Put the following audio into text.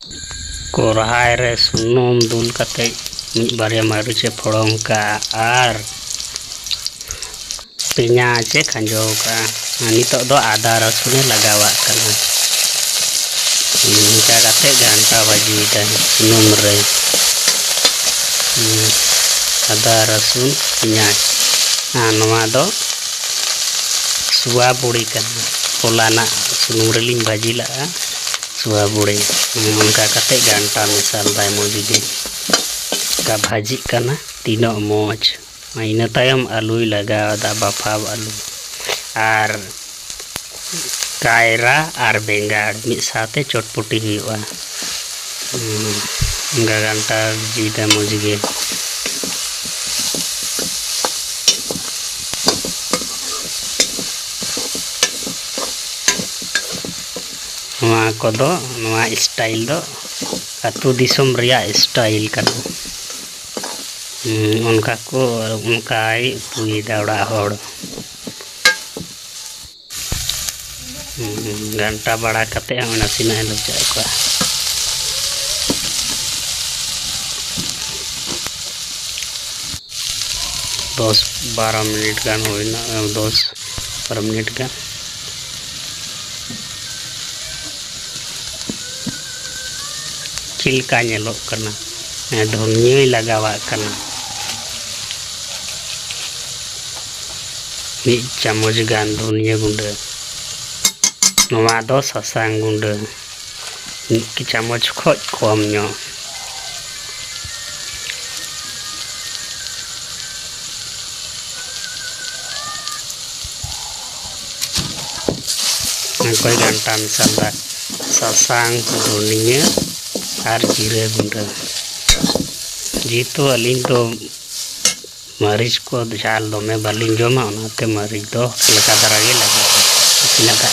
कोरहाय रे सुनुम दुल कते मिद बारिया मारिचे फोड़ों का आर पेंयाजे खंजो का नितो दो आदा रसुन लगावा कना इनका कते घंटा बजी दा सुनुम रे आदा रसुन पेंयाज नवा दो सुआ बुड़ी कना पोलाना सुनुम रेलिंग भाजी ला सुआ बुड़ी उनका कते घंटा मिसाल दाय मोजी का भाजी कना तीनों मोज इन तायम आलू लगाव दा बाफाव आलू आर कायरा आर बेंगाड़ मिद साथे चटपटी हुआ घंटा जीदा मोजगे नवा कोदो नवा स्टाइल दो अतु दिसम रिया स्टाइल कना उनका को उनका पुई दावड़ा होड़ घंटा बड़ा कते नसीना लुचा को 10-12 मिनट गान होइना 10-12 मिनट गान चिलका नेलो कना धनिया लगावा कना मिद चामच गान धनिया गुंडा नवा दो सासांग गुंडा मिद चामच खोज कम नो कोई घंटा मिसाल दा सासांग धनिया आर जीरे गुंडा जीतो अलिंग तो मरीज को झाल दो में बालिंग जमा ओनाते मरीज दो हल्का दरागे लगा